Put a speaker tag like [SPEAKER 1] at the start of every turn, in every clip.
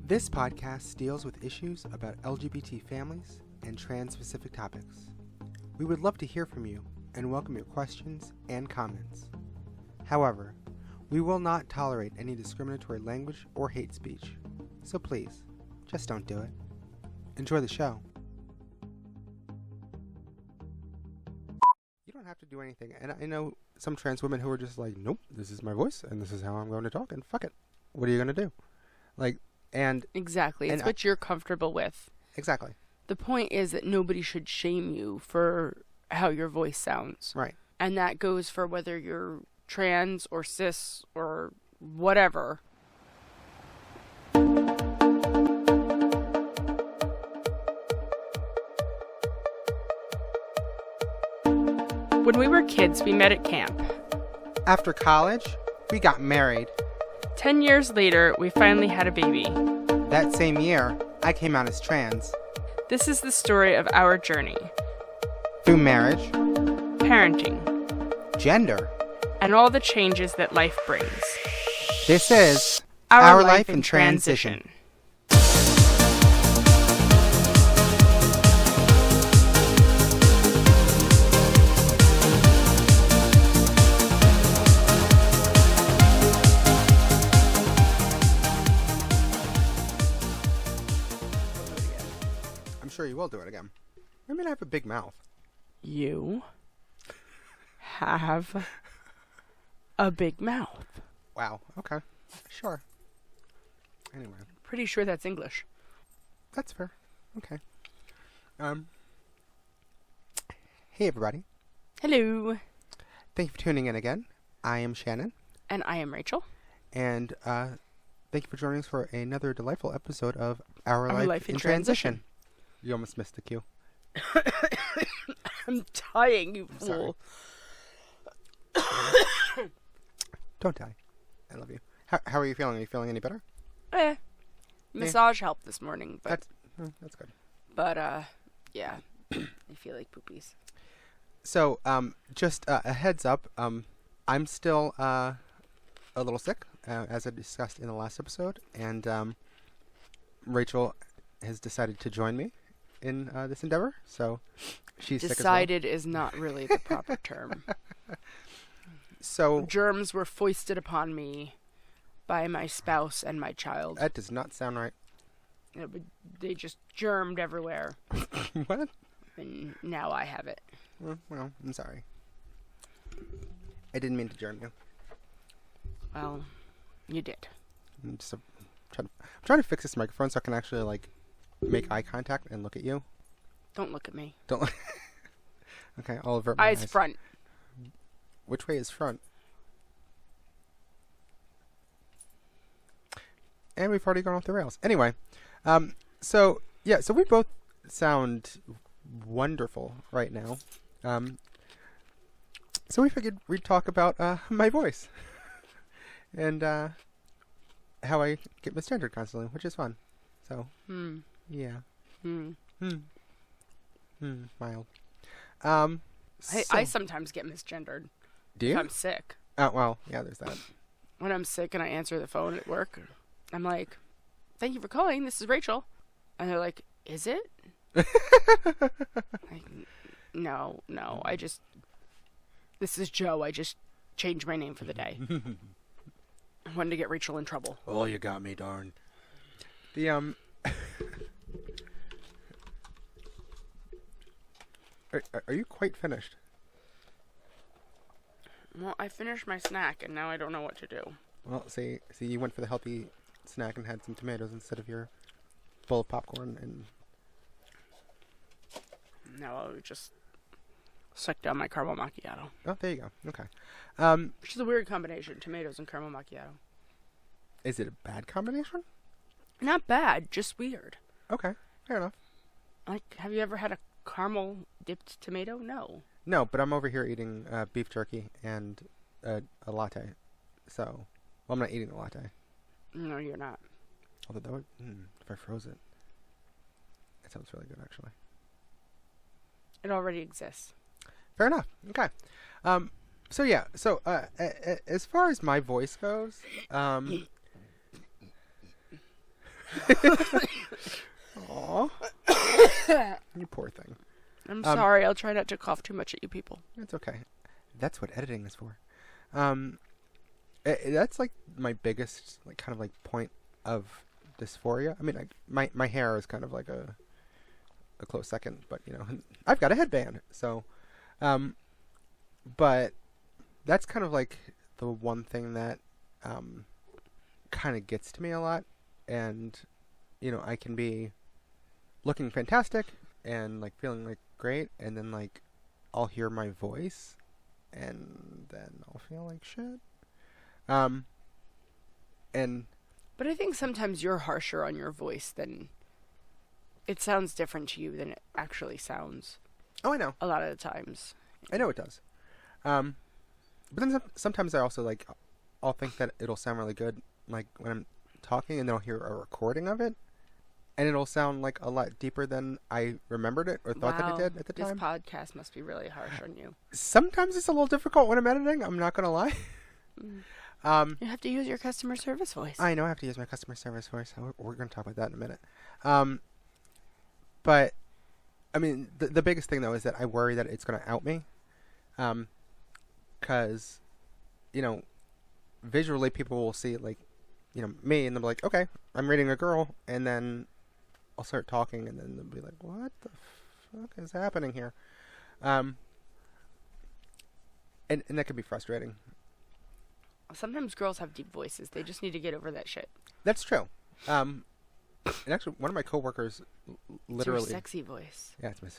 [SPEAKER 1] This podcast deals with issues about LGBT families and trans-specific topics. We would love to hear from you and welcome your questions and comments. However, we will not tolerate any discriminatory language or hate speech, so please, just don't do it. Enjoy the show. You don't have to do anything, and I know some trans women who are just like, nope, this is my voice, and this is how I'm going to talk, and fuck it. What are you going to do?
[SPEAKER 2] Exactly. It's what you're comfortable with.
[SPEAKER 1] Exactly.
[SPEAKER 2] The point is that nobody should shame you for how your voice sounds.
[SPEAKER 1] Right.
[SPEAKER 2] And that goes for whether you're trans or cis or whatever. When we were kids, we met at camp.
[SPEAKER 1] After college, we got married.
[SPEAKER 2] 10 years later, we finally had a baby.
[SPEAKER 1] That same year, I came out as trans.
[SPEAKER 2] This is the story of our journey.
[SPEAKER 1] Through marriage,
[SPEAKER 2] Parenting.
[SPEAKER 1] gender.
[SPEAKER 2] And all the changes that life brings.
[SPEAKER 1] This is Our Life in Transition. I'm sure you will do it again. I mean, I have a big mouth.
[SPEAKER 2] You have a big mouth.
[SPEAKER 1] Wow. Okay. Sure. Anyway.
[SPEAKER 2] Pretty sure that's English.
[SPEAKER 1] That's fair. Okay. Hey, everybody.
[SPEAKER 2] Hello.
[SPEAKER 1] Thank you for tuning in again. I am Shannon.
[SPEAKER 2] And I am Rachel.
[SPEAKER 1] And thank you for joining us for another delightful episode of Our Life in
[SPEAKER 2] Transition.
[SPEAKER 1] You almost missed the cue.
[SPEAKER 2] I'm dying, you fool.
[SPEAKER 1] Don't die. I love you. How are you feeling? Are you feeling any better?
[SPEAKER 2] Massage helped this morning, but
[SPEAKER 1] That's good.
[SPEAKER 2] But yeah, I feel like poopies.
[SPEAKER 1] So, just a heads up. I'm still a little sick, as I discussed in the last episode, and Rachel has decided to join me in this endeavor. So, she's
[SPEAKER 2] Decided
[SPEAKER 1] sick as
[SPEAKER 2] is not really the proper term.
[SPEAKER 1] well. So
[SPEAKER 2] Germs were foisted upon me by my spouse and my child.
[SPEAKER 1] That does not sound right.
[SPEAKER 2] They just germed everywhere.
[SPEAKER 1] What?
[SPEAKER 2] And now I have it.
[SPEAKER 1] Well, I'm sorry. I didn't mean to germ you.
[SPEAKER 2] Well, you did.
[SPEAKER 1] I'm trying to fix this microphone so I can actually make eye contact and look at you.
[SPEAKER 2] Don't look at me.
[SPEAKER 1] Don't. Okay, I'll avert my eyes.
[SPEAKER 2] Eyes front.
[SPEAKER 1] Which way is front? And we've already gone off the rails. Anyway, so we both sound wonderful right now. So we figured we'd talk about my voice and how I get misgendered constantly, which is fun. So, yeah. Mild.
[SPEAKER 2] I sometimes get misgendered.
[SPEAKER 1] Do you?
[SPEAKER 2] If I'm sick.
[SPEAKER 1] Oh, well, yeah, there's that.
[SPEAKER 2] When I'm sick and I answer the phone at work, I'm like, "Thank you for calling. This is Rachel." And they're like, "Is it?" Like, no. This is Joe. I just changed my name for the day. I wanted to get Rachel in trouble.
[SPEAKER 1] Oh, you got me, darn. The, Are you quite finished?
[SPEAKER 2] Well, I finished my snack, and now I don't know what to do.
[SPEAKER 1] Well, see, you went for the healthy snack and had some tomatoes instead of your bowl of popcorn and...
[SPEAKER 2] No, I'll just suck down my caramel macchiato.
[SPEAKER 1] Oh, there you go. Okay.
[SPEAKER 2] Which is a weird combination, tomatoes and caramel macchiato.
[SPEAKER 1] Is it a bad combination?
[SPEAKER 2] Not bad, just weird.
[SPEAKER 1] Okay, fair enough.
[SPEAKER 2] Like, have you ever had a caramel dipped tomato? No.
[SPEAKER 1] No, but I'm over here eating beef jerky and a latte. So, well, I'm not eating the latte.
[SPEAKER 2] No, you're not.
[SPEAKER 1] Although that would, if I froze it, that sounds really good, actually.
[SPEAKER 2] It already exists.
[SPEAKER 1] Fair enough. Okay. So as far as my voice goes, Aw. You poor thing.
[SPEAKER 2] I'm sorry. I'll try not to cough too much at you people.
[SPEAKER 1] It's okay. That's what editing is for. That's like my biggest, like, kind of like point of dysphoria. I mean, my hair is kind of like a close second, but you know, I've got a headband, so, but that's kind of like the one thing that kind of gets to me a lot, and you know, I can be looking fantastic and like feeling like great, and then like I'll hear my voice, and then I'll feel like shit.
[SPEAKER 2] But I think sometimes you're harsher on your voice than it sounds different to you than it actually sounds.
[SPEAKER 1] Oh, I know.
[SPEAKER 2] A lot of the times.
[SPEAKER 1] I know it does. But then sometimes I also like, I'll think that it'll sound really good, like when I'm talking, and then I'll hear a recording of it, and it'll sound like a lot deeper than I remembered it or thought that it did at the time.
[SPEAKER 2] This podcast must be really harsh on you.
[SPEAKER 1] Sometimes it's a little difficult when I'm editing. I'm not gonna lie.
[SPEAKER 2] You have to use your customer service voice.
[SPEAKER 1] I know I have to use my customer service voice. We're going to talk about that in a minute. But, I mean, the biggest thing, though, is that I worry that it's going to out me. Because, you know, visually people will see, like, you know, me, and they'll be like, okay, I'm reading a girl, and then I'll start talking, and then they'll be like, what the fuck is happening here? And that can be frustrating.
[SPEAKER 2] Sometimes girls have deep voices. They just need to get over that shit.
[SPEAKER 1] That's true. And actually, one of my coworkers literally...
[SPEAKER 2] It's your sexy voice.
[SPEAKER 1] Yeah, it's my...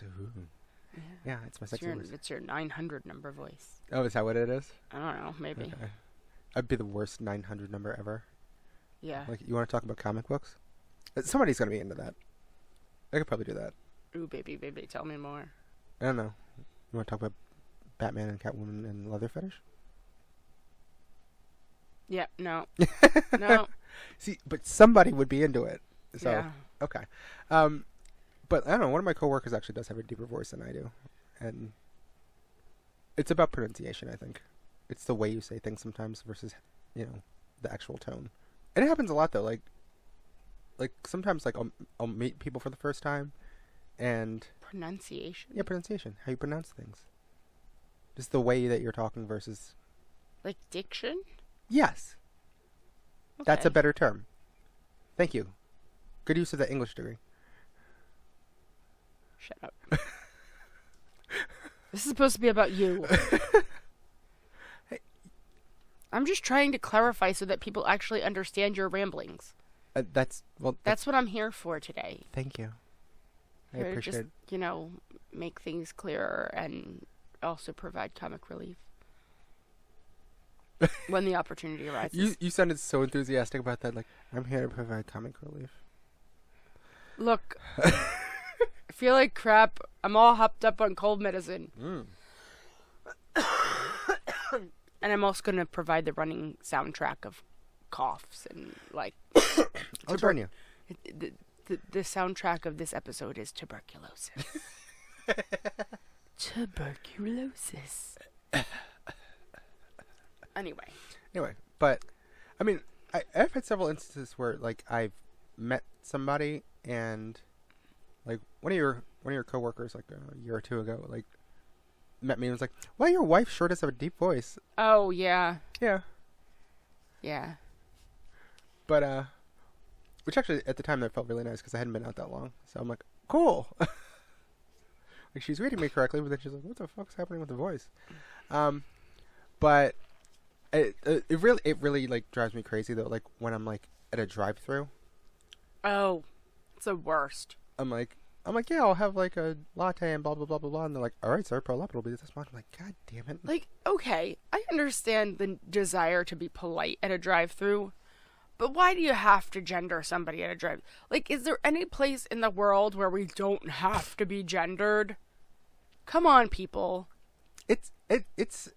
[SPEAKER 1] Yeah, it's my sexy voice.
[SPEAKER 2] It's your 900 number voice.
[SPEAKER 1] Oh, is that what it is?
[SPEAKER 2] I don't know. Maybe.
[SPEAKER 1] Okay. I'd be the worst 900 number ever.
[SPEAKER 2] Yeah.
[SPEAKER 1] Like, you want to talk about comic books? Somebody's going to be into that. I could probably do that.
[SPEAKER 2] Ooh, baby, tell me more.
[SPEAKER 1] I don't know. You want to talk about Batman and Catwoman and Leather Fetish?
[SPEAKER 2] Yeah, no. No.
[SPEAKER 1] See, but somebody would be into it. So,
[SPEAKER 2] yeah.
[SPEAKER 1] Okay. But I don't know, one of my coworkers actually does have a deeper voice than I do. And it's about pronunciation, I think. It's the way you say things sometimes versus, you know, the actual tone. And it happens a lot, though. Like sometimes, like, I'll meet people for the first time, and...
[SPEAKER 2] Pronunciation?
[SPEAKER 1] Yeah, pronunciation. How you pronounce things. Just the way that you're talking versus...
[SPEAKER 2] Like diction?
[SPEAKER 1] Yes.
[SPEAKER 2] Okay.
[SPEAKER 1] That's a better term. Thank you. Good use of the English degree.
[SPEAKER 2] Shut up. This is supposed to be about you.
[SPEAKER 1] Hey.
[SPEAKER 2] I'm just trying to clarify so that people actually understand your ramblings.
[SPEAKER 1] That's
[SPEAKER 2] what I'm here for today.
[SPEAKER 1] Thank you. I
[SPEAKER 2] Here to
[SPEAKER 1] appreciate
[SPEAKER 2] just,
[SPEAKER 1] it.
[SPEAKER 2] you know, make things clearer and also provide comic relief. When the opportunity arises.
[SPEAKER 1] You sounded so enthusiastic about that. Like, I'm here to provide comic relief.
[SPEAKER 2] Look, I feel like crap. I'm all hopped up on cold medicine. And I'm also going to provide the running soundtrack of coughs and, like...
[SPEAKER 1] I'll join you.
[SPEAKER 2] The soundtrack of this episode is tuberculosis. Tuberculosis. Anyway,
[SPEAKER 1] but I mean, I've had several instances where like I've met somebody and like one of your coworkers like a year or two ago like met me and was like, "Well, your wife sure does have a deep voice."
[SPEAKER 2] Oh yeah.
[SPEAKER 1] Yeah.
[SPEAKER 2] Yeah.
[SPEAKER 1] But which actually at the time that felt really nice because I hadn't been out that long, so I'm like, cool. Like she's reading me correctly, but then she's like, "What the fuck's happening with the voice?" But. It really like drives me crazy though. Like when I'm like at a drive-through.
[SPEAKER 2] Oh, it's the worst.
[SPEAKER 1] I'm like, yeah, I'll have like a latte and blah blah blah blah blah. And they're like, all right, sir, pull up. It'll be this much. I'm like, God damn it.
[SPEAKER 2] Like, okay, I understand the desire to be polite at a drive-through, but why do you have to gender somebody at a drive? Like, is there any place in the world where we don't have to be gendered? Come on, people.
[SPEAKER 1] It's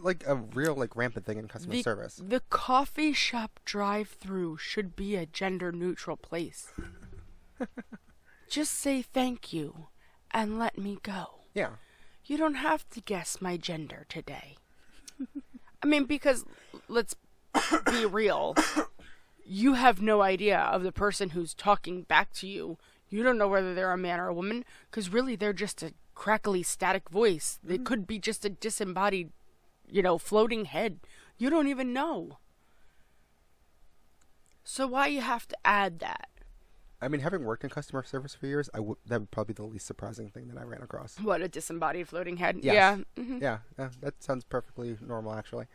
[SPEAKER 1] like a real like rampant thing in customer service.
[SPEAKER 2] The coffee shop drive-through should be a gender-neutral place. Just say thank you and let me go.
[SPEAKER 1] Yeah.
[SPEAKER 2] You don't have to guess my gender today. I mean, because let's be real. you have no idea of the person who's talking back to you. You don't know whether they're a man or a woman, because really they're just a crackly static voice. They could be just a disembodied, floating head. You don't even know. So why you have to add that?
[SPEAKER 1] I mean, having worked in customer service for years, that would probably be the least surprising thing that I ran across.
[SPEAKER 2] What, a disembodied floating head?
[SPEAKER 1] Yes.
[SPEAKER 2] Yeah. Mm-hmm.
[SPEAKER 1] Yeah, that sounds perfectly normal, actually.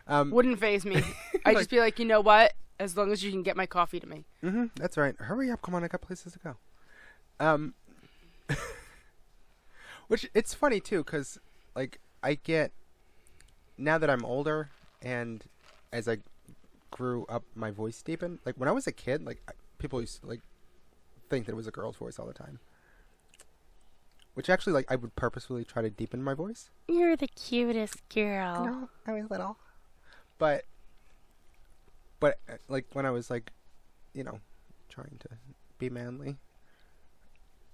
[SPEAKER 2] Wouldn't faze me. I'd just be like, you know what? As long as you can get my coffee to me.
[SPEAKER 1] Mm-hmm, that's right. Hurry up, come on, I got places to go. Which, it's funny, too, because, like, I get, now that I'm older, and as I grew up, my voice deepened. Like, when I was a kid, like, people used to, like, think that it was a girl's voice all the time. Which actually, like, I would purposefully try to deepen my voice.
[SPEAKER 3] You're the cutest girl.
[SPEAKER 1] No, I was little. But, like, when I was, like, trying to be manly,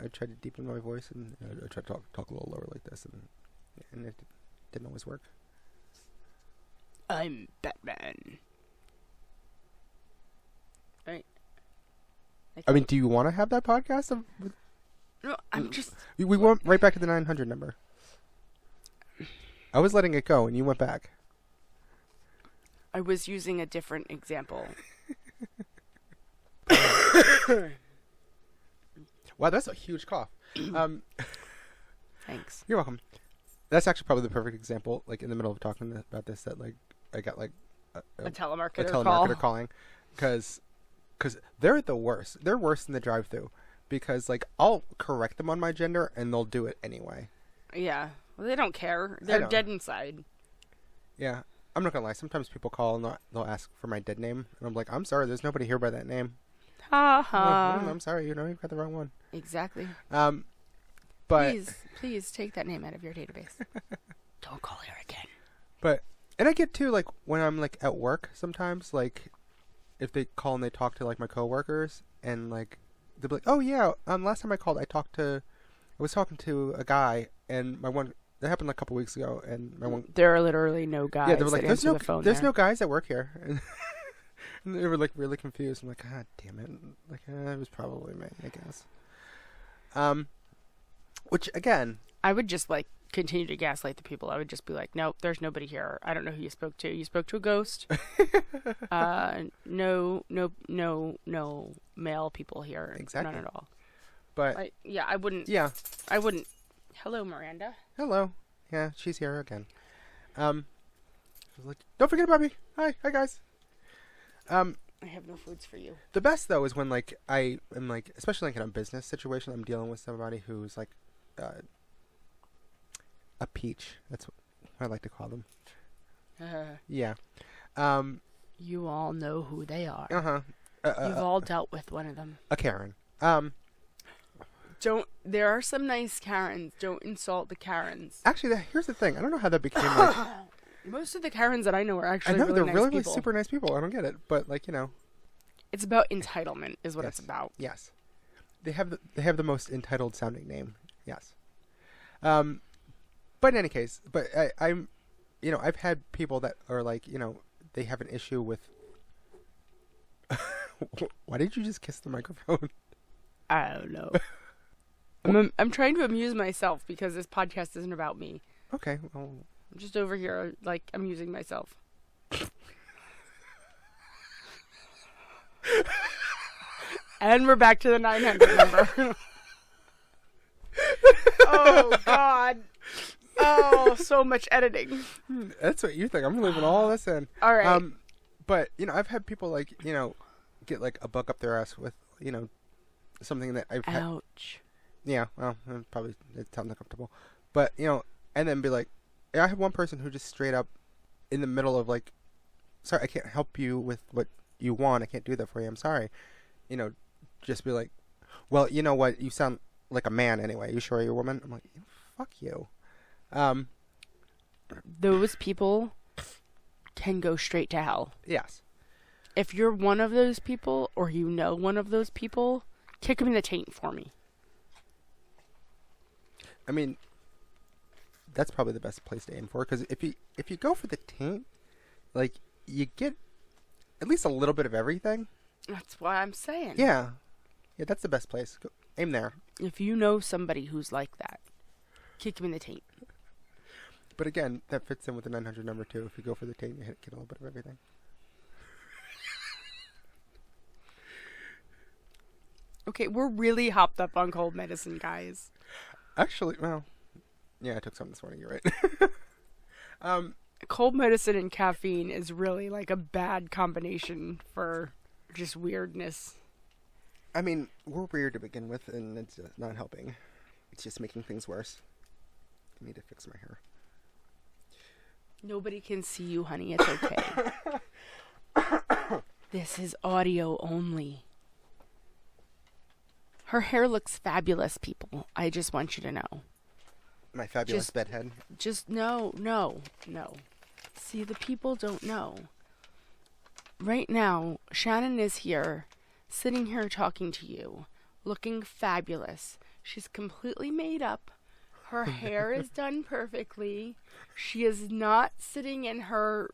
[SPEAKER 1] I tried to deepen my voice, and I tried to talk a little lower like this, and it didn't always work.
[SPEAKER 2] I'm Batman. Right.
[SPEAKER 1] I mean, do you want to have that podcast?
[SPEAKER 2] No, I'm just...
[SPEAKER 1] We went right back to the 900 number. I was letting it go, and you went back.
[SPEAKER 2] I was using a different example.
[SPEAKER 1] Wow, that's a huge cough.
[SPEAKER 2] Thanks.
[SPEAKER 1] You're welcome. That's actually probably the perfect example, like, in the middle of talking about this, that, like, I got, like...
[SPEAKER 2] A telemarketer
[SPEAKER 1] calling. Because they're the worst. They're worse than the drive-thru. Because, like, I'll correct them on my gender, and they'll do it anyway.
[SPEAKER 2] Yeah. Well, they don't care. They're dead inside.
[SPEAKER 1] Yeah. I'm not gonna lie. Sometimes people call, and they'll ask for my dead name. And I'm like, I'm sorry, there's nobody here by that name.
[SPEAKER 2] Ha ha.
[SPEAKER 1] I'm sorry, you've got the wrong one.
[SPEAKER 2] Exactly.
[SPEAKER 1] But...
[SPEAKER 2] Please take that name out of your database. Don't call here again.
[SPEAKER 1] But... And I get, too, like, when I'm, like, at work sometimes, like, if they call and they talk to, like, my coworkers, and, like, they'll be like, oh, yeah, last time I called, I was talking to a guy, and that happened like a couple weeks ago, and
[SPEAKER 2] there are literally no guys.
[SPEAKER 1] Yeah, they were like, there's no guys that work here. And they were, like, really confused. I'm like, God damn it. Like, it was probably me, I guess. Which, again...
[SPEAKER 2] I would just, like, continue to gaslight the people. I would just be like, nope, there's nobody here. I don't know who you spoke to. You spoke to a ghost. No male people here.
[SPEAKER 1] Exactly.
[SPEAKER 2] None at all.
[SPEAKER 1] But...
[SPEAKER 2] I wouldn't...
[SPEAKER 1] Yeah.
[SPEAKER 2] I wouldn't... Hello, Miranda.
[SPEAKER 1] Hello. Yeah, she's here again. I was like, don't forget about me. Hi guys.
[SPEAKER 2] I have no foods for you.
[SPEAKER 1] The best, though, is when, like, I am, like, especially, like, in a business situation, I'm dealing with somebody who's, like, a peach. That's what I like to call them. Yeah.
[SPEAKER 2] You all know who they are.
[SPEAKER 1] Uh-huh.
[SPEAKER 2] You've all dealt with one of them.
[SPEAKER 1] A Karen.
[SPEAKER 2] There are some nice Karens. Don't insult the Karens.
[SPEAKER 1] Actually, here's the thing. I don't know how that became, like...
[SPEAKER 2] Most of the Karens that I know are actually
[SPEAKER 1] they're
[SPEAKER 2] really nice
[SPEAKER 1] really
[SPEAKER 2] people.
[SPEAKER 1] super nice people. I don't get it. But, like,
[SPEAKER 2] It's about entitlement is what
[SPEAKER 1] yes.
[SPEAKER 2] it's about.
[SPEAKER 1] Yes. They have the most entitled sounding name. Yes. But in any case, I'm I've had people that are like, they have an issue with... Why did you just kiss the microphone?
[SPEAKER 2] I don't know. I'm trying to amuse myself because this podcast isn't about me.
[SPEAKER 1] Okay, well...
[SPEAKER 2] I'm just over here, like, amusing myself. And we're back to the 900 number. Oh, God. Oh, so much editing.
[SPEAKER 1] That's what you think. I'm leaving all this in.
[SPEAKER 2] All right.
[SPEAKER 1] But, I've had people, like, get, like, a bug up their ass with, something that I've had.
[SPEAKER 2] Ouch.
[SPEAKER 1] Yeah, well, probably it sounds uncomfortable. But, and then be like, I have one person who just straight up in the middle of, like, sorry, I can't help you with what you want. I can't do that for you. I'm sorry. Just be like, well, you know what? You sound like a man anyway. You sure you're a woman? I'm like, fuck you.
[SPEAKER 2] Those people can go straight to hell.
[SPEAKER 1] Yes.
[SPEAKER 2] If you're one of those people, or one of those people, kick them in the taint for me.
[SPEAKER 1] I mean, that's probably the best place to aim for, because if you go for the taint, like, you get at least a little bit of everything.
[SPEAKER 2] That's what I'm saying.
[SPEAKER 1] Yeah. Yeah, that's the best place. Go, aim there.
[SPEAKER 2] If you know somebody who's like that, kick him in the taint.
[SPEAKER 1] But again, that fits in with the 900 number too. If you go for the taint, you get a little bit of everything.
[SPEAKER 2] Okay, we're really hopped up on cold medicine, guys.
[SPEAKER 1] Actually, well, yeah, I took some this morning. You're right.
[SPEAKER 2] Cold medicine and caffeine is really like a bad combination for just weirdness.
[SPEAKER 1] I mean, we're weird to begin with, and it's not helping. It's just making things worse. I need to fix my hair.
[SPEAKER 2] Nobody can see you, honey. It's okay. This is audio only. Her hair looks fabulous, people. I just want you to know.
[SPEAKER 1] My fabulous bedhead.
[SPEAKER 2] Just no. See, the people don't know. Right now, Shannon is here, sitting here talking to you, looking fabulous. She's completely made up. Her hair is done perfectly. She is not sitting in her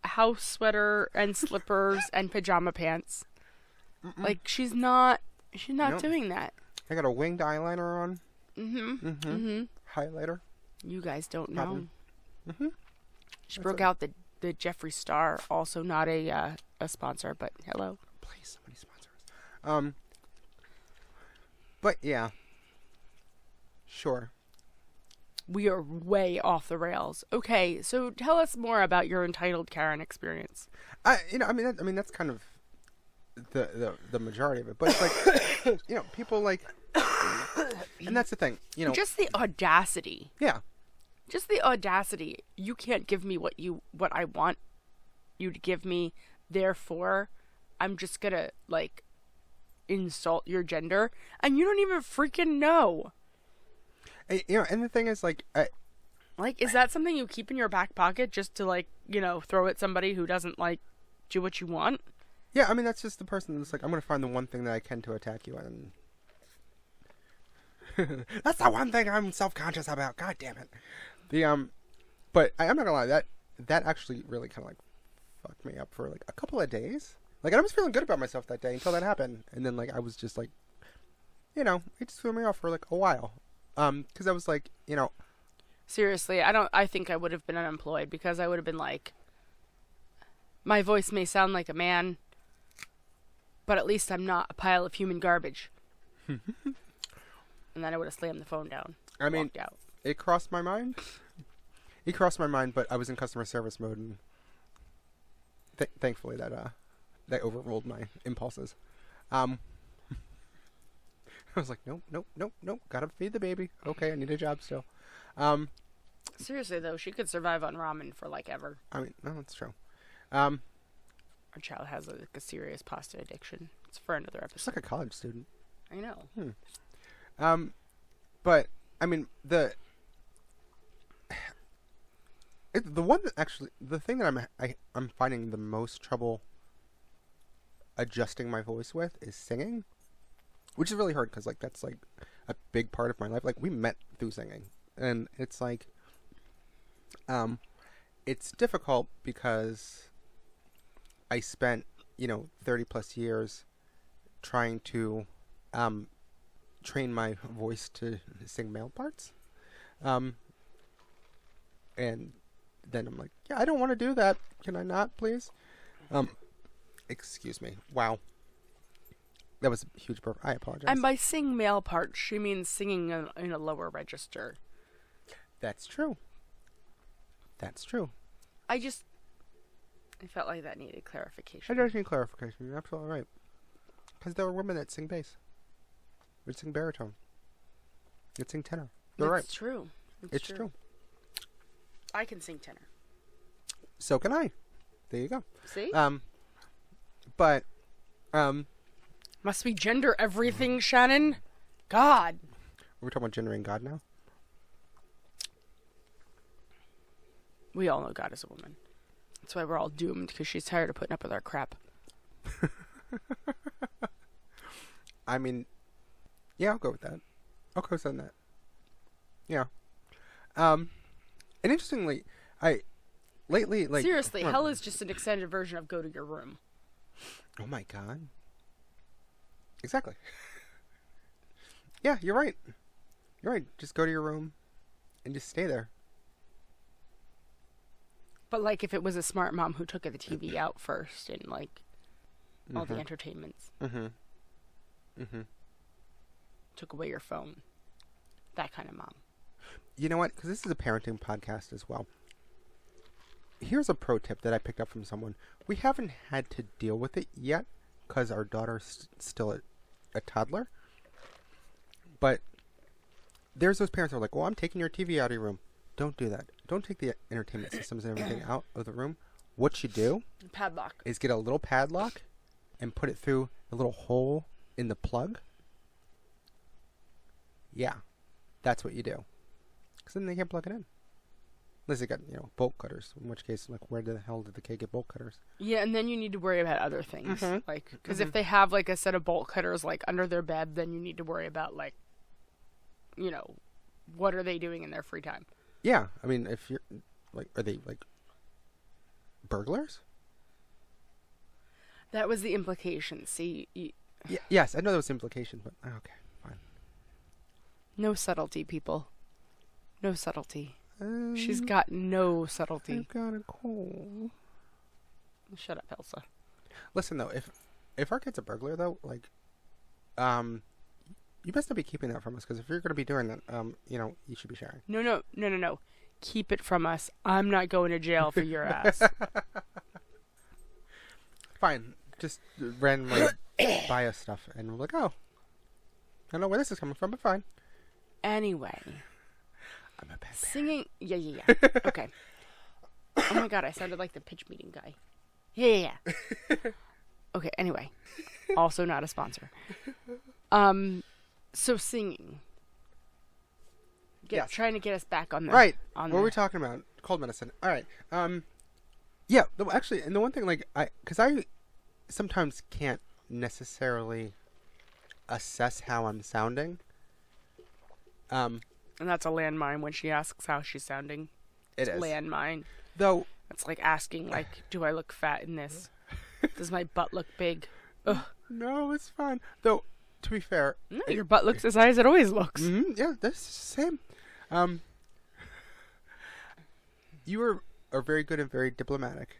[SPEAKER 2] house sweater and slippers and pajama pants.
[SPEAKER 1] Mm-mm.
[SPEAKER 2] Like, she's not
[SPEAKER 1] Nope.
[SPEAKER 2] doing that.
[SPEAKER 1] I got a winged eyeliner on.
[SPEAKER 2] Mm-hmm.
[SPEAKER 1] Highlighter.
[SPEAKER 2] You guys don't know.
[SPEAKER 1] Mm-hmm.
[SPEAKER 2] She broke out the Jeffree Star, also not a sponsor, but hello.
[SPEAKER 1] Please, somebody sponsor us. But yeah. Sure.
[SPEAKER 2] We are way off the rails. Okay, so tell us more about your entitled Karen experience.
[SPEAKER 1] That's kind of the majority of it. But it's like, people like, and that's the thing,
[SPEAKER 2] Just the audacity.
[SPEAKER 1] Yeah.
[SPEAKER 2] Just the audacity. You can't give me what I want you to give me. Therefore, I'm just gonna insult your gender, and you don't even freaking know.
[SPEAKER 1] And the thing is,
[SPEAKER 2] is that something you keep in your back pocket just to throw at somebody who doesn't do what you want?
[SPEAKER 1] Yeah, I mean, that's just the person that's I'm gonna find the one thing that I can to attack you, and that's the one thing I'm self-conscious about. God damn it. But I'm not gonna lie, that actually really kind of fucked me up for a couple of days. I was feeling good about myself that day until that happened, and then I was just it just threw me off for a while. Because I was
[SPEAKER 2] Seriously, I think I would have been unemployed because I would have been my voice may sound like a man, but at least I'm not a pile of human garbage. And then I would have slammed the phone down.
[SPEAKER 1] I mean,
[SPEAKER 2] walked out.
[SPEAKER 1] It crossed my mind. But I was in customer service mode, and thankfully that overruled my impulses. I was like, nope, gotta feed the baby. Okay, I need a job still.
[SPEAKER 2] Seriously, though, she could survive on ramen for ever.
[SPEAKER 1] I mean, no, that's true.
[SPEAKER 2] Our child has a serious pasta addiction. It's for another episode.
[SPEAKER 1] It's like a college student.
[SPEAKER 2] I know.
[SPEAKER 1] But I mean the one that actually the thing that I'm finding the most trouble adjusting my voice with is singing, which is really hard because that's a big part of my life. We met through singing, and it's it's difficult because I spent 30 plus years trying to train my voice to sing male parts, and then I'm yeah, I don't want to do that. Can I not, please? Excuse me. Wow. That was a huge burp. I apologize.
[SPEAKER 2] And by sing male parts, she means singing in a lower register.
[SPEAKER 1] That's true.
[SPEAKER 2] I felt like that needed clarification.
[SPEAKER 1] I does need clarification. You're absolutely right. Because there are women that sing bass. That sing baritone. That sing tenor. You're right.
[SPEAKER 2] It's true.
[SPEAKER 1] It's true.
[SPEAKER 2] I can sing tenor.
[SPEAKER 1] So can I. There you go.
[SPEAKER 2] See?
[SPEAKER 1] But,
[SPEAKER 2] Must we gender everything, Shannon? God.
[SPEAKER 1] We're talking about gendering God now?
[SPEAKER 2] We all know God is a woman. That's why we're all doomed, because she's tired of putting up with our crap.
[SPEAKER 1] I mean, yeah, I'll go with that. I'll co-sign that. Yeah. And interestingly, lately,
[SPEAKER 2] Seriously, hell is just an extended version of go to your room.
[SPEAKER 1] Oh my god. Exactly. Yeah, you're right. You're right. Just go to your room and just stay there.
[SPEAKER 2] But like if it was a smart mom who took the TV out first and like all the entertainments. Took away your phone. That kind of mom.
[SPEAKER 1] You know what? Because this is a parenting podcast as well. Here's a pro tip that I picked up from someone. We haven't had to deal with it yet because our daughter's still a toddler. But there's those parents who are like, well, I'm taking your TV out of your room. Don't do that. Don't take the entertainment systems and everything out of the room. What you do
[SPEAKER 2] Padlock.
[SPEAKER 1] is get a little padlock and put it through a little hole in the plug. Yeah, that's what you do. Because then they can't plug it in. Unless they got, bolt cutters. In which case, like, where the hell did the kid get bolt cutters?
[SPEAKER 2] Yeah, and then you need to worry about other things. Like, because if they have, like, a set of bolt cutters, like, under their bed, then you need to worry about, like, what are they doing in their free time?
[SPEAKER 1] Yeah, I mean, if you're, like, are they, like, burglars?
[SPEAKER 2] That was the implication. See?
[SPEAKER 1] Yeah, yes, I know that was the implication, but, okay, fine.
[SPEAKER 2] No subtlety, people. No subtlety. She's got no subtlety.
[SPEAKER 1] I've got a cold.
[SPEAKER 2] Shut up, Elsa.
[SPEAKER 1] Listen, though, if our kid's a burglar, though, like, you best not be keeping that from us, because if you're going to be doing that, you should be sharing.
[SPEAKER 2] No. Keep it from us. I'm not going to jail for your ass.
[SPEAKER 1] Fine. Just randomly buy us stuff, and we're like, oh, I don't know where this is coming from, but fine.
[SPEAKER 2] Anyway.
[SPEAKER 1] I'm a bad parent.
[SPEAKER 2] Singing. Yeah. Okay. Oh my god, I sounded like the pitch meeting guy. Yeah. Okay, anyway. Also not a sponsor. So singing.
[SPEAKER 1] Yes.
[SPEAKER 2] Trying to get us back on the...
[SPEAKER 1] Right. What were we talking about? Cold medicine. All right. Yeah, actually, and the one thing, like, because I sometimes can't necessarily assess how I'm sounding.
[SPEAKER 2] And that's a landmine when she asks how she's sounding.
[SPEAKER 1] It
[SPEAKER 2] It's
[SPEAKER 1] is.
[SPEAKER 2] landmine.
[SPEAKER 1] Though...
[SPEAKER 2] It's like asking, like, do I look fat in this? Does my butt look big? Ugh.
[SPEAKER 1] No, it's fine. Though, to be fair...
[SPEAKER 2] No, your butt looks as high as it always looks.
[SPEAKER 1] Yeah, that's the same. You are very good and very diplomatic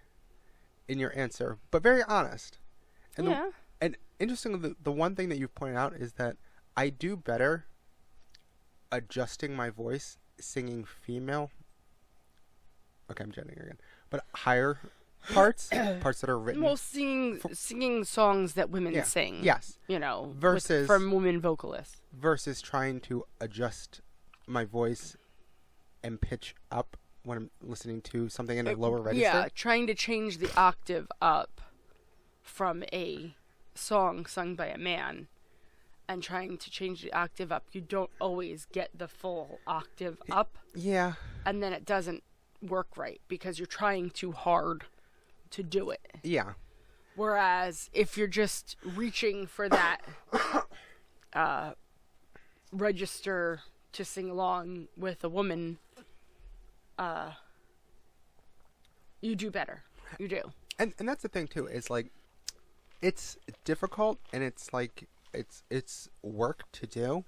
[SPEAKER 1] in your answer, but very honest. And
[SPEAKER 2] yeah.
[SPEAKER 1] And interestingly, the one thing that you've pointed out is that I do better adjusting my voice singing female. Okay, I'm gendering again. But higher parts that are written.
[SPEAKER 2] Well, singing songs that women sing.
[SPEAKER 1] Yes. Versus
[SPEAKER 2] from women vocalists.
[SPEAKER 1] Versus trying to adjust my voice and pitch up when I'm listening to something in a lower register.
[SPEAKER 2] Yeah, trying to change the octave up from a song sung by a man and trying to change the octave up. You don't always get the full octave up.
[SPEAKER 1] Yeah.
[SPEAKER 2] And then it doesn't work right because you're trying too hard to do it.
[SPEAKER 1] Yeah.
[SPEAKER 2] Whereas if you're just reaching for that register to sing along with a woman, you do better. You do.
[SPEAKER 1] And that's the thing too, is like it's difficult and it's like it's work to do.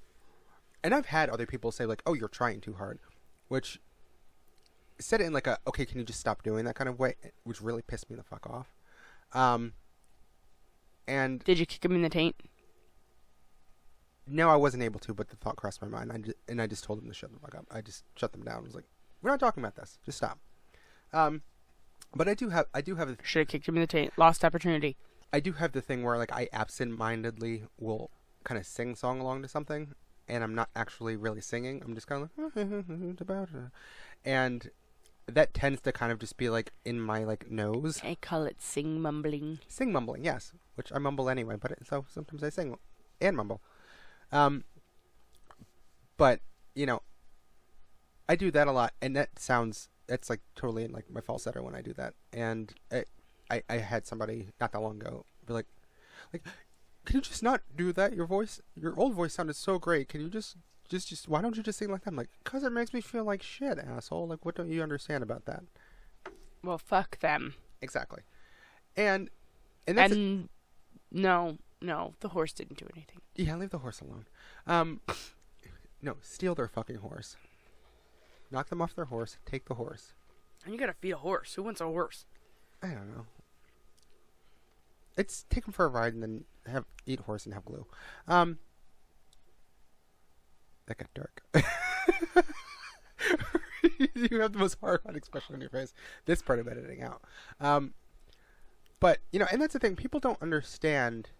[SPEAKER 1] And I've had other people say like, "Oh, you're trying too hard," which said it in like a, "Okay, can you just stop doing that" kind of way, which really pissed me the fuck off. And
[SPEAKER 2] did you kick him in the taint?
[SPEAKER 1] No, I wasn't able to, but the thought crossed my mind. I just told them to shut the fuck up. I just shut them down. I was like, "We're not talking about this. Just stop." But I do have.
[SPEAKER 2] Should have kicked him in the taint. Lost opportunity.
[SPEAKER 1] I do have the thing where like I absent-mindedly will kind of sing song along to something, and I'm not actually really singing. I'm just kind of like, it's about it. And that tends to kind of just be like in my like nose.
[SPEAKER 2] I call it sing mumbling.
[SPEAKER 1] Sing mumbling, yes, which I mumble anyway. But so sometimes I sing and mumble. But I do that a lot, and that's like totally in like my falsetto when I do that. And I had somebody not that long ago be like, can you just not do that? Your old voice sounded so great. Can you just why don't you just sing like that? I'm like, 'cause it makes me feel like shit, asshole. Like, what don't you understand about that?
[SPEAKER 2] Well, fuck them.
[SPEAKER 1] Exactly. And that's
[SPEAKER 2] no, the horse didn't do anything.
[SPEAKER 1] Yeah, leave the horse alone. No, steal their fucking horse. Knock them off their horse. Take the horse.
[SPEAKER 2] And you gotta feed a horse. Who wants a horse?
[SPEAKER 1] I don't know. It's take them for a ride and then eat horse and have glue. That got dark. You have the most horrified expression on your face. This part of editing out. But, and that's the thing. People don't understand.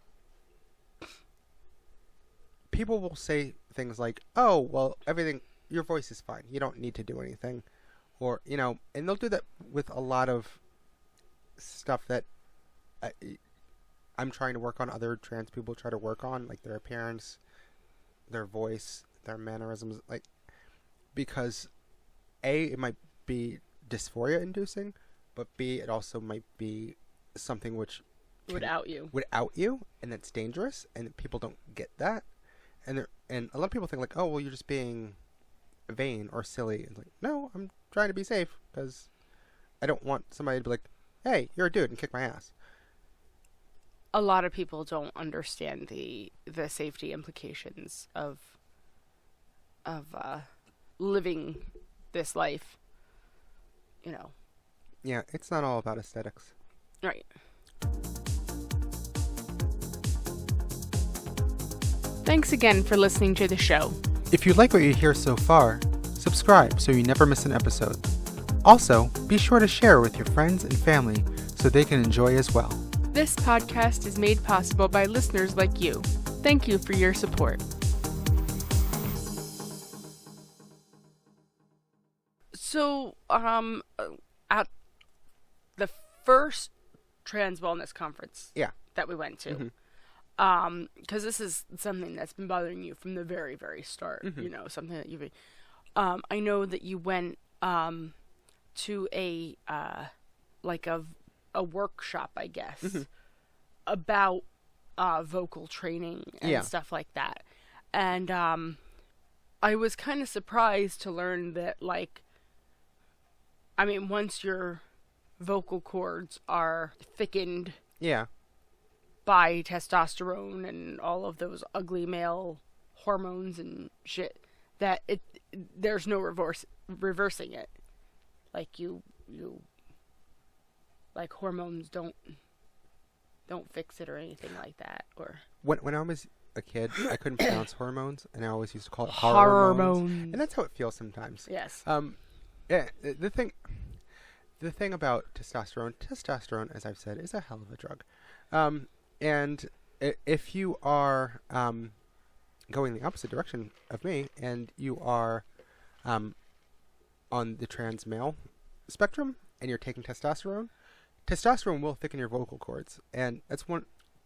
[SPEAKER 1] People will say things like, oh, well, your voice is fine. You don't need to do anything. Or, and they'll do that with a lot of stuff that I'm trying to work on, other trans people try to work on, like their appearance, their voice, their mannerisms, because A, it might be dysphoria inducing, but B, it also might be something which
[SPEAKER 2] would out you,
[SPEAKER 1] and that's dangerous, and people don't get that, and a lot of people think like, oh, well, you're just being vain or silly. It's like, no, I'm trying to be safe because I don't want somebody to be like, hey, you're a dude, and kick my ass.
[SPEAKER 2] A lot of people don't understand the safety implications of living this life.
[SPEAKER 1] Yeah, it's not all about aesthetics.
[SPEAKER 2] Right. Thanks again for listening to the show.
[SPEAKER 1] If you like what you hear so far, subscribe so you never miss an episode. Also, be sure to share with your friends and family so they can enjoy as well.
[SPEAKER 2] This podcast is made possible by listeners like you. Thank you for your support. So, at the first trans wellness conference that we went to, because this is something that's been bothering you from the very, very start, something that you've I know that you went to a workshop, I guess, about vocal training and stuff like that. And I was kind of surprised to learn that, once your vocal cords are thickened by testosterone and all of those ugly male hormones and shit, that there's no reversing it. Hormones don't fix it or anything like that. Or
[SPEAKER 1] when I was a kid, I couldn't pronounce hormones, and I always used to call it hormones. And that's how it feels sometimes.
[SPEAKER 2] Yes.
[SPEAKER 1] The thing about testosterone, as I've said, is a hell of a drug. And if you are going the opposite direction of me, and you are on the trans male spectrum, and you're taking testosterone will thicken your vocal cords. And that's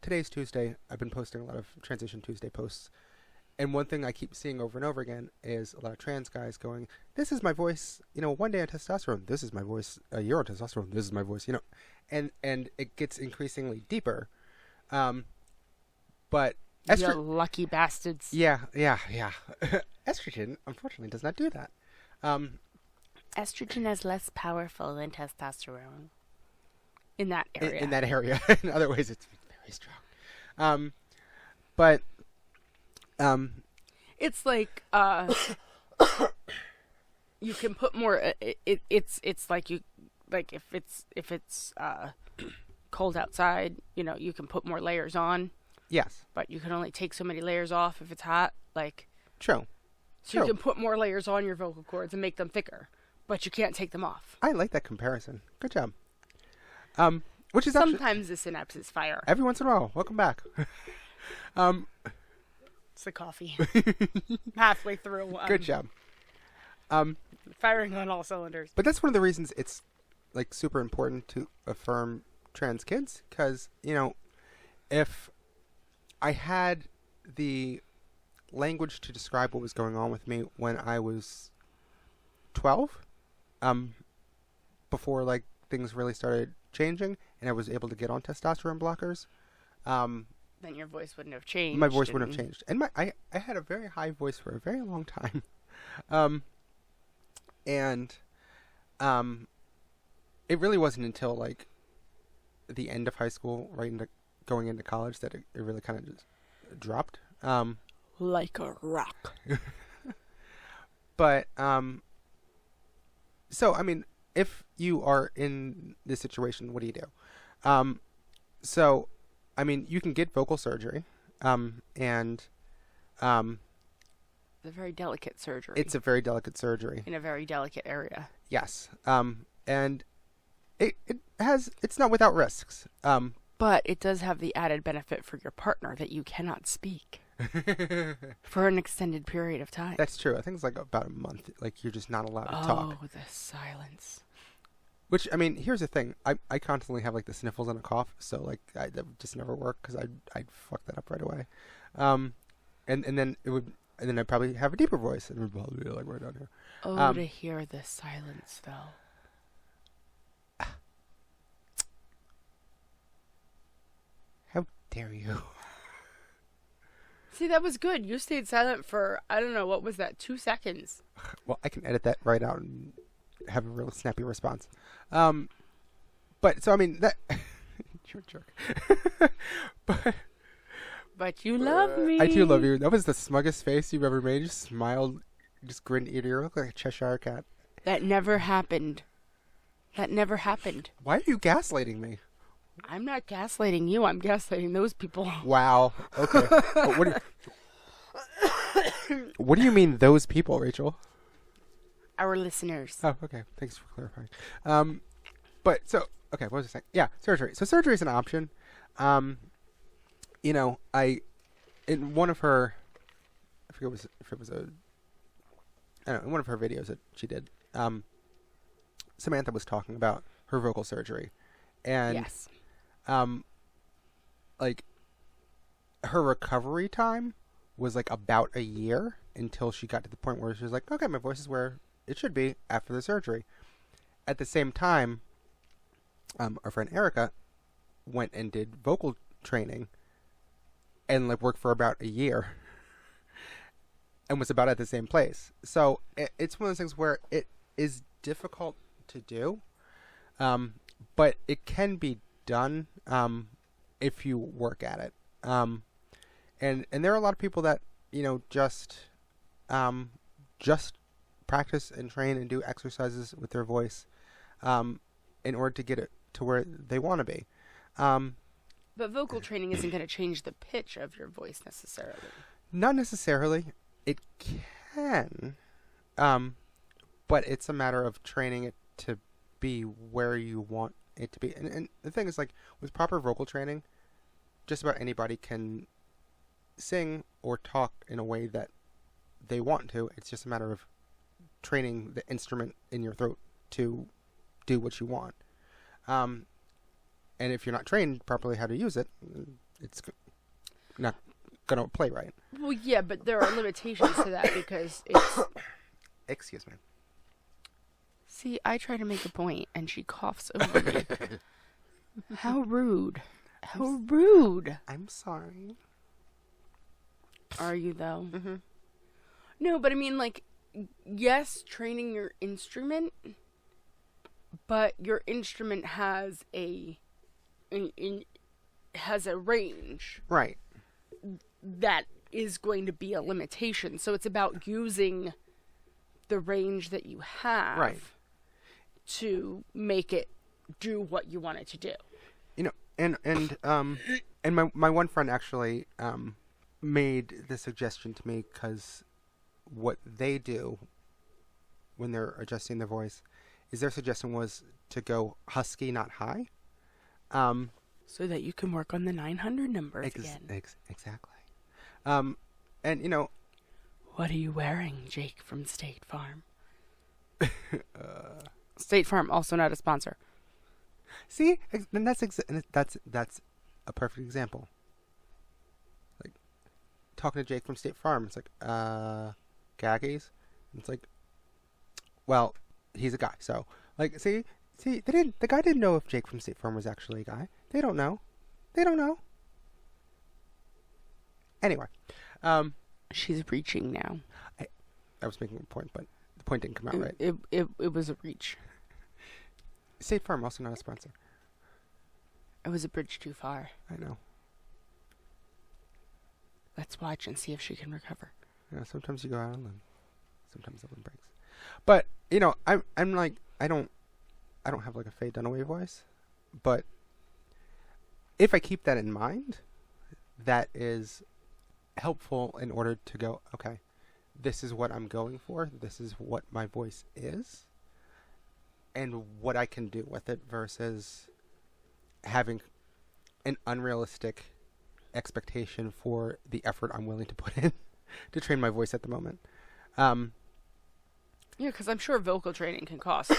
[SPEAKER 1] today's Tuesday. I've been posting a lot of Transition Tuesday posts. And one thing I keep seeing over and over again is a lot of trans guys going, this is my voice, one day on testosterone. This is my voice. A year on testosterone. This is my voice, And it gets increasingly deeper. But
[SPEAKER 2] you lucky bastards.
[SPEAKER 1] Yeah. Estrogen, unfortunately, does not do that.
[SPEAKER 3] Estrogen is less powerful than testosterone.
[SPEAKER 2] In that area.
[SPEAKER 1] In that area. In other ways, it's very strong. It's
[SPEAKER 2] like you can put more. It's like if it's cold outside, you can put more layers on.
[SPEAKER 1] Yes.
[SPEAKER 2] But you can only take so many layers off if it's hot.
[SPEAKER 1] True.
[SPEAKER 2] So you can put more layers on your vocal cords and make them thicker, but you can't take them off.
[SPEAKER 1] I like that comparison. Good job. Which is
[SPEAKER 2] sometimes the synapses fire.
[SPEAKER 1] Every once in a while. Welcome back.
[SPEAKER 2] It's the coffee. Halfway through.
[SPEAKER 1] Good job.
[SPEAKER 2] Firing on all cylinders.
[SPEAKER 1] But that's one of the reasons it's super important to affirm trans kids, because if I had the language to describe what was going on with me when I was 12, before things really started changing, and I was able to get on testosterone blockers,
[SPEAKER 2] then your voice wouldn't have changed.
[SPEAKER 1] My voice wouldn't have changed, and I had a very high voice for a very long time, and it really wasn't until at the end of high school, right into going into college, that it really kind of just dropped.
[SPEAKER 2] Like a rock.
[SPEAKER 1] But so I mean, if you are in this situation, what do you do? So I mean, you can get vocal surgery, and
[SPEAKER 2] It's a very delicate surgery.
[SPEAKER 1] it's a very delicate surgery.
[SPEAKER 2] in a very delicate area.
[SPEAKER 1] Yes. And it's not without risks.
[SPEAKER 2] But it does have the added benefit for your partner that you cannot speak for an extended period of time.
[SPEAKER 1] That's true. I think it's like about a month. Like you're just not allowed to talk.
[SPEAKER 2] Oh, the silence.
[SPEAKER 1] Which, I mean, here's the thing. I constantly have like the sniffles and a cough, so like that would just never work because I'd fuck that up right away. And then I'd probably have a deeper voice and it would probably be like right down here.
[SPEAKER 2] Oh, to hear the silence, though.
[SPEAKER 1] How dare you?
[SPEAKER 2] See, that was good. You stayed silent for, I don't know, what was that, 2 seconds?
[SPEAKER 1] Well, I can edit that right out and have a real snappy response. But so I mean that you're a jerk.
[SPEAKER 2] But you love me.
[SPEAKER 1] I do love you. That was the smuggest face you've ever made. You just smiled, just grinned ear to ear. Look like a Cheshire cat.
[SPEAKER 2] That never happened. That never happened.
[SPEAKER 1] Why are you gaslighting me?
[SPEAKER 2] I'm not gaslighting you. I'm gaslighting those people.
[SPEAKER 1] Wow. Okay. But what do you mean those people, Rachel?
[SPEAKER 2] Our listeners.
[SPEAKER 1] Oh, okay. Thanks for clarifying. But so okay, what was I saying? Yeah, surgery. So surgery is an option. You know, in one of her, I forget if it was I don't know, in one of her videos that she did, Samantha was talking about her vocal surgery, and
[SPEAKER 2] Yes.
[SPEAKER 1] like her recovery time was like about a year until she got to the point where she was like, okay, my voice is where it should be after the surgery. At the same time, our friend Erica went and did vocal training and like worked for about a year and was about at the same place. So it's one of those things where it is difficult to do, but it can be done if you work at it. And there are a lot of people that, you know, just practice and train and do exercises with their voice in order to get it to where they want to be.
[SPEAKER 2] But vocal training isn't going to change the pitch of your voice necessarily.
[SPEAKER 1] Not necessarily. It can, but it's a matter of training it to be where you want it to be. And the thing is, like, with proper vocal training, just about anybody can sing or talk in a way that they want to. It's just a matter of training the instrument in your throat to do what you want. And if you're not trained properly how to use it, it's not going to play right.
[SPEAKER 2] Well, yeah, but there are limitations to that because it's...
[SPEAKER 1] Excuse me.
[SPEAKER 2] See, I try to make a point and she coughs over me. How rude. How rude.
[SPEAKER 1] I'm sorry.
[SPEAKER 2] Are you, though?
[SPEAKER 1] Mm-hmm.
[SPEAKER 2] No, but I mean, like, yes, training your instrument, but your instrument has a range
[SPEAKER 1] Right.
[SPEAKER 2] that is going to be a limitation. So it's about using the range that you have
[SPEAKER 1] Right.
[SPEAKER 2] to make it do what you want it to do.
[SPEAKER 1] You know, and my one friend actually made the suggestion to me because what they do when they're adjusting their voice is their suggestion was to go husky, not high.
[SPEAKER 2] So that you can work on the 900 numbers again.
[SPEAKER 1] Exactly. And you know,
[SPEAKER 2] What are you wearing, Jake from State Farm? State Farm, also not a sponsor.
[SPEAKER 1] see, and that's a perfect example. Like talking to Jake from State Farm, it's like khakis. It's like, well, he's a guy, so like, see, the guy didn't know if Jake from State Farm was actually a guy. They don't know. Anyway,
[SPEAKER 2] She's reaching now.
[SPEAKER 1] I was making a point, but the point didn't come out right.
[SPEAKER 2] It was a reach.
[SPEAKER 1] State Farm, also not a sponsor.
[SPEAKER 2] It was a bridge too far.
[SPEAKER 1] I know.
[SPEAKER 2] Let's watch and see if she can recover.
[SPEAKER 1] Yeah, sometimes you go out on limb. Sometimes the limb breaks. But, you know, I'm like, I don't have like a Faye Dunaway voice. But if I keep that in mind, that is helpful in order to go, okay, this is what I'm going for. This is what my voice is. And what I can do with it versus having an unrealistic expectation for the effort I'm willing to put in to train my voice at the moment.
[SPEAKER 2] Yeah, because I'm sure vocal training can cost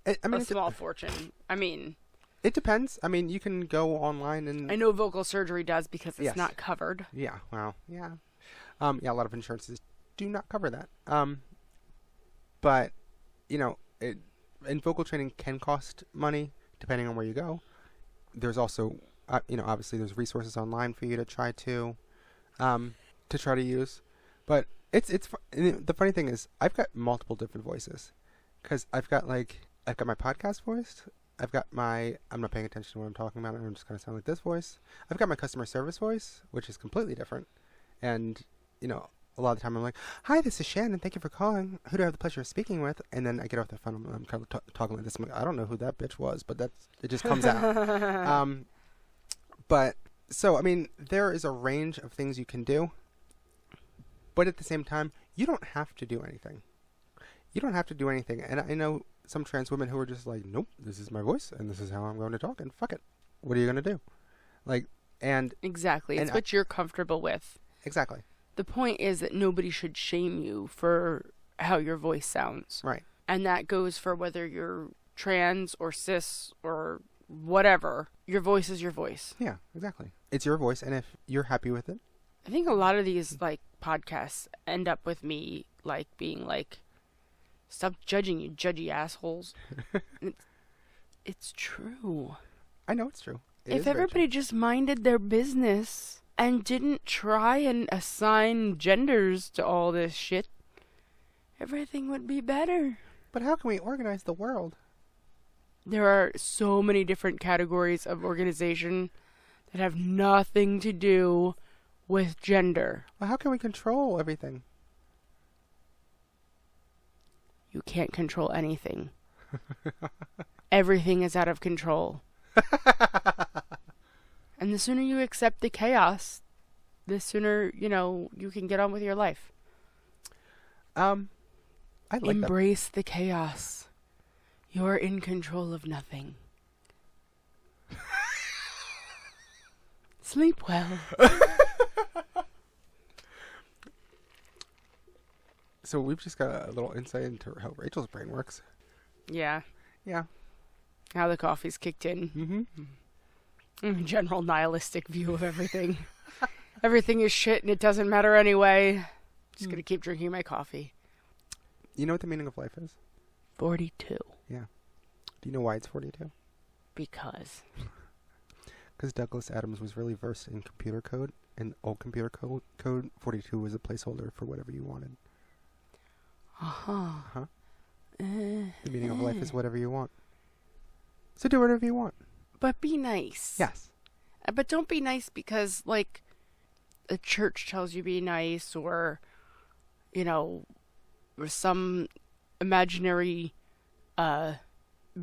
[SPEAKER 2] a small fortune. I mean...
[SPEAKER 1] It depends. I mean, you can go online and...
[SPEAKER 2] I know vocal surgery does because it's
[SPEAKER 1] Yes.
[SPEAKER 2] not covered.
[SPEAKER 1] Yeah, well, yeah. Yeah, a lot of insurances do not cover that. But, you know, and vocal training can cost money depending on where you go. There's also, you know, obviously there's resources online for you to try to use. But the funny thing is I've got multiple different voices because I've got my podcast voice. I've got I'm not paying attention to what I'm talking about. I'm just going to sound like this voice. I've got my customer service voice, which is completely different. And, you know, a lot of the time I'm like, hi, this is Shannon. Thank you for calling. Who do I have the pleasure of speaking with? And then I get off the phone. I'm kind of talking like this. I'm like, I don't know who that bitch was, but it just comes out. But, so, I mean, there is a range of things you can do. But at the same time, you don't have to do anything. You don't have to do anything. And I know some trans women who are just like, nope, this is my voice, and this is how I'm going to talk, and fuck it. What are you going to do? Like, and...
[SPEAKER 2] Exactly. It's what you're comfortable with.
[SPEAKER 1] Exactly.
[SPEAKER 2] The point is that nobody should shame you for how your voice sounds.
[SPEAKER 1] Right.
[SPEAKER 2] And that goes for whether you're trans or cis or whatever. Your voice is your voice.
[SPEAKER 1] Yeah, exactly. It's your voice, and if you're happy with it...
[SPEAKER 2] I think a lot of these, like, podcasts end up with me, like, being like, stop judging, you judgy assholes. It's true.
[SPEAKER 1] I know it's true.
[SPEAKER 2] If everybody just minded their business and didn't try and assign genders to all this shit, everything would be better.
[SPEAKER 1] But how can we organize the world?
[SPEAKER 2] There are so many different categories of organization that have nothing to do with gender.
[SPEAKER 1] Well, how can we control everything?
[SPEAKER 2] You can't control anything. Everything is out of control. And the sooner you accept the chaos, the sooner, you know, you can get on with your life.
[SPEAKER 1] I like
[SPEAKER 2] Embrace the chaos. You're in control of nothing. Sleep well.
[SPEAKER 1] So we've just got a little insight into how Rachel's brain works.
[SPEAKER 2] Yeah.
[SPEAKER 1] Yeah.
[SPEAKER 2] How the coffee's kicked in. Mm-hmm. General nihilistic view of everything. Everything is shit and it doesn't matter anyway. Just gonna keep drinking my coffee.
[SPEAKER 1] You know what the meaning of life is?
[SPEAKER 2] 42.
[SPEAKER 1] Yeah. Do you know why it's 42?
[SPEAKER 2] Because
[SPEAKER 1] Douglas Adams was really versed in computer code, and old computer code 42 was a placeholder for whatever you wanted. Uh-huh. The meaning of life is whatever you want. So do whatever you want.
[SPEAKER 2] But be nice.
[SPEAKER 1] Yes.
[SPEAKER 2] But don't be nice because, like, the church tells you be nice, or, you know, or some imaginary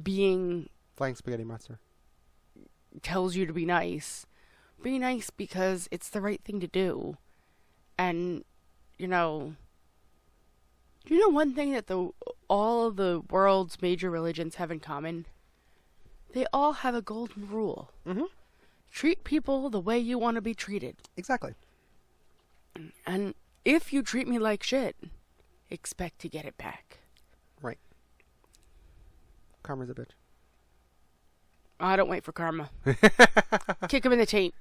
[SPEAKER 2] being
[SPEAKER 1] Flying spaghetti monster
[SPEAKER 2] tells you to be nice. Be nice because it's the right thing to do. And, you know one thing that all of the world's major religions have in common? They all have a golden rule.
[SPEAKER 1] Mm-hmm.
[SPEAKER 2] Treat people the way you want to be treated.
[SPEAKER 1] Exactly.
[SPEAKER 2] And if you treat me like shit, expect to get it back.
[SPEAKER 1] Right. Karma's a bitch.
[SPEAKER 2] I don't wait for karma. Kick him in the taint.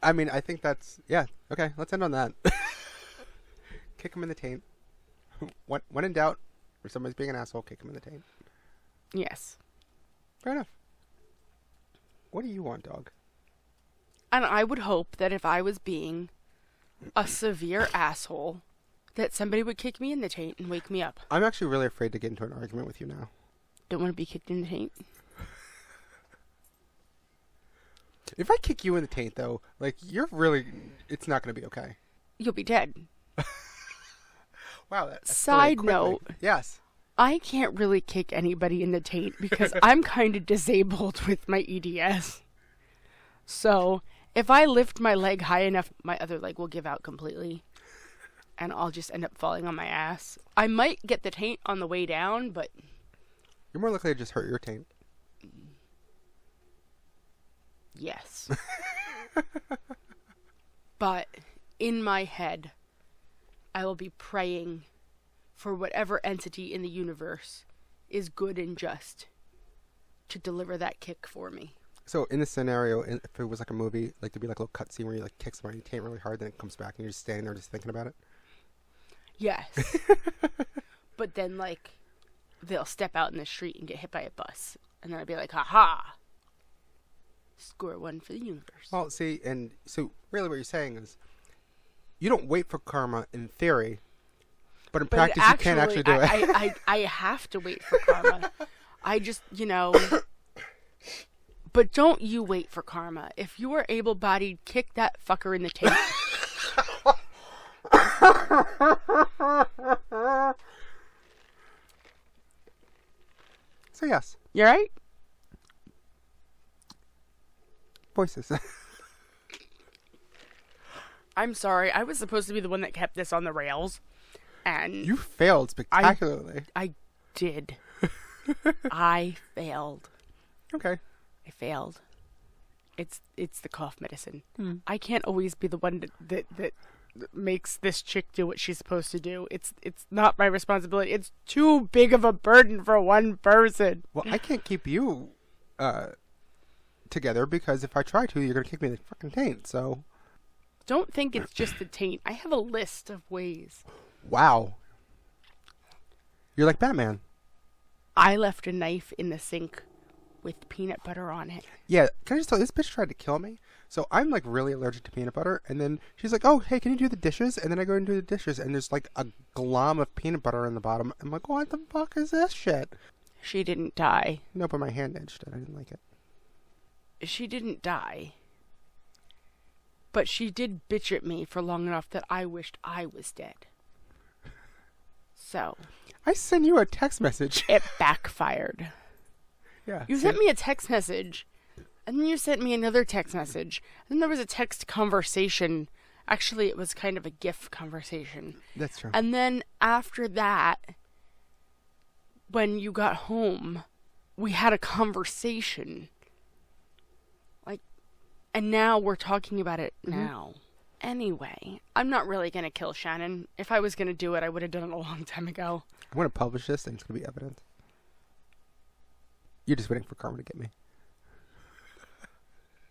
[SPEAKER 1] I mean, I think that's... Yeah, okay, let's end on that. Kick him in the taint. When in doubt, if somebody's being an asshole, kick him in the taint.
[SPEAKER 2] Yes.
[SPEAKER 1] Fair enough. What do you want, dog?
[SPEAKER 2] And I would hope that if I was being a severe asshole that somebody would kick me in the taint and wake me up.
[SPEAKER 1] I'm actually really afraid to get into an argument with you now.
[SPEAKER 2] Don't want to be kicked in the taint.
[SPEAKER 1] If I kick you in the taint, though, like, it's not going to be okay.
[SPEAKER 2] You'll be dead.
[SPEAKER 1] Wow. That's
[SPEAKER 2] Side note.
[SPEAKER 1] Yes.
[SPEAKER 2] I can't really kick anybody in the taint because I'm kind of disabled with my EDS. So if I lift my leg high enough, my other leg will give out completely. And I'll just end up falling on my ass. I might get the taint on the way down, but...
[SPEAKER 1] You're more likely to just hurt your taint.
[SPEAKER 2] Yes. But in my head, I will be praying for whatever entity in the universe is good and just to deliver that kick for me.
[SPEAKER 1] So in this scenario, if it was like a movie, like there'd be like a little cutscene where you like kick somebody in the taint really hard, then it comes back and you're just standing there just thinking about it?
[SPEAKER 2] Yes. But then like they'll step out in the street and get hit by a bus. And then I'd be like, ha-ha! Score one for the universe.
[SPEAKER 1] Well, see, and so really what you're saying is you don't wait for karma in theory, but in practice you can't actually do it.
[SPEAKER 2] I have to wait for karma. I just, But don't you wait for karma. If you are able-bodied, kick that fucker in the taint.
[SPEAKER 1] So yes.
[SPEAKER 2] You alright?
[SPEAKER 1] Voices.
[SPEAKER 2] I'm sorry. I was supposed to be the one that kept this on the rails. And
[SPEAKER 1] you failed spectacularly.
[SPEAKER 2] I did. I failed.
[SPEAKER 1] Okay.
[SPEAKER 2] I failed. It's the cough medicine. I can't always be the one that makes this chick do what she's supposed to do. It's not my responsibility. It's too big of a burden for one person.
[SPEAKER 1] Well, I can't keep you together because if I try to, you're gonna kick me in the fucking taint. So
[SPEAKER 2] don't think it's just the taint. I have a list of ways.
[SPEAKER 1] Wow. You're like Batman.
[SPEAKER 2] I left a knife in the sink with peanut butter on it.
[SPEAKER 1] Yeah, can I just tell you, this bitch tried to kill me. So I'm like really allergic to peanut butter, and then she's like, "Oh, hey, can you do the dishes?" And then I go and do the dishes, and there's like a glom of peanut butter in the bottom. I'm like, "What the fuck is this shit?"
[SPEAKER 2] She didn't die.
[SPEAKER 1] No, but my hand itched, and I didn't like it.
[SPEAKER 2] She didn't die. But she did bitch at me for long enough that I wished I was dead. So
[SPEAKER 1] I sent you a text message.
[SPEAKER 2] It backfired.
[SPEAKER 1] Yeah.
[SPEAKER 2] You sent me a text message, and then you sent me another text message. And then there was a text conversation. Actually, it was kind of a GIF conversation.
[SPEAKER 1] That's true.
[SPEAKER 2] And then after that, when you got home, we had a conversation. And now we're talking about it now. Anyway, I'm not really going to kill Shannon. If I was going to do it, I would have done it a long time ago.
[SPEAKER 1] I'm going to publish this, and it's going to be evidence. You're just waiting for karma to get me.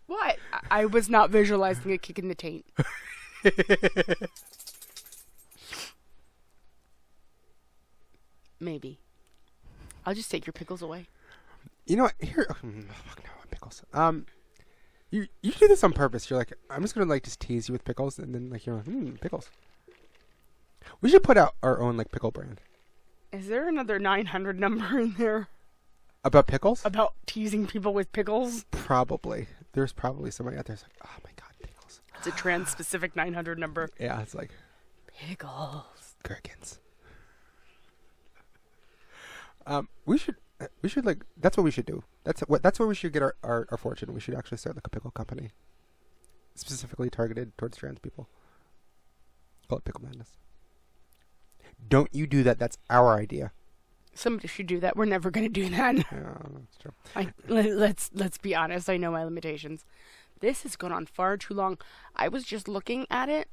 [SPEAKER 2] What? I was not visualizing a kick in the taint. Maybe. I'll just take your pickles away.
[SPEAKER 1] You know what? Here, fuck no, pickles. You do this on purpose. You're like, I'm just gonna like just tease you with pickles, and then like you're like, pickles. We should put out our own like pickle brand.
[SPEAKER 2] Is there another 900 number in there?
[SPEAKER 1] About pickles?
[SPEAKER 2] About teasing people with pickles?
[SPEAKER 1] Probably. There's probably somebody out there who's like, oh my god, pickles.
[SPEAKER 2] It's a trans-specific 900 number.
[SPEAKER 1] Yeah, it's like
[SPEAKER 2] pickles.
[SPEAKER 1] Gherkins. We should like, that's what we should do. That's where we should get our fortune. We should actually start like a pickle company. Specifically targeted towards trans people. Call it Pickle Madness. Don't you do that. That's our idea.
[SPEAKER 2] Somebody should do that. We're never going to do that.
[SPEAKER 1] Yeah, that's true.
[SPEAKER 2] Let's be honest. I know my limitations. This has gone on far too long. I was just looking at it,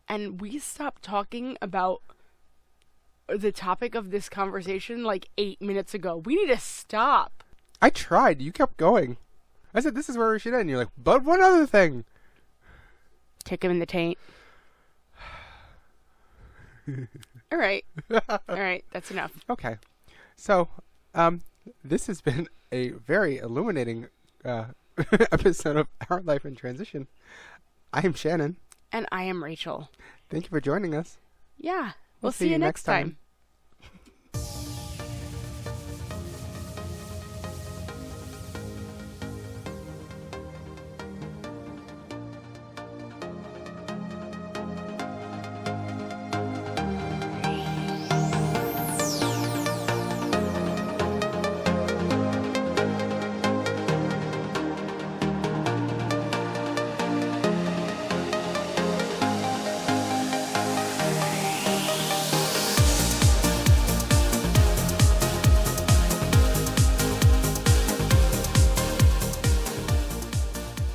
[SPEAKER 2] and we stopped talking about the topic of this conversation like 8 minutes ago. We need to stop.
[SPEAKER 1] I tried. You kept going. I said, this is where we should end. And you're like, but one other thing.
[SPEAKER 2] Kick him in the taint. All right. All right. That's enough.
[SPEAKER 1] Okay. So, this has been a very illuminating episode of Our Life in Transition. I am Shannon.
[SPEAKER 2] And I am Rachel.
[SPEAKER 1] Thank you for joining us.
[SPEAKER 2] Yeah. We'll see you next time.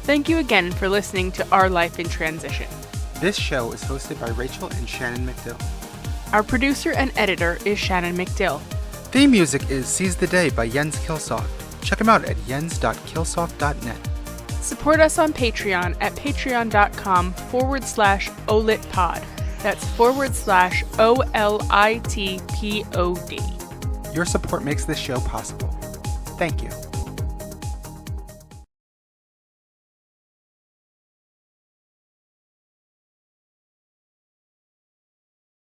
[SPEAKER 2] Thank you again for listening to Our Life in Transition.
[SPEAKER 1] This show is hosted by Rachel and Shannon McDill.
[SPEAKER 2] Our producer and editor is Shannon McDill.
[SPEAKER 1] Theme music is Seize the Day by Jens Kiilstofte. Check him out at jens.kiilstofte.net.
[SPEAKER 2] Support us on Patreon at patreon.com/olitpod. That's /OLITPOD.
[SPEAKER 1] Your support makes this show possible. Thank you.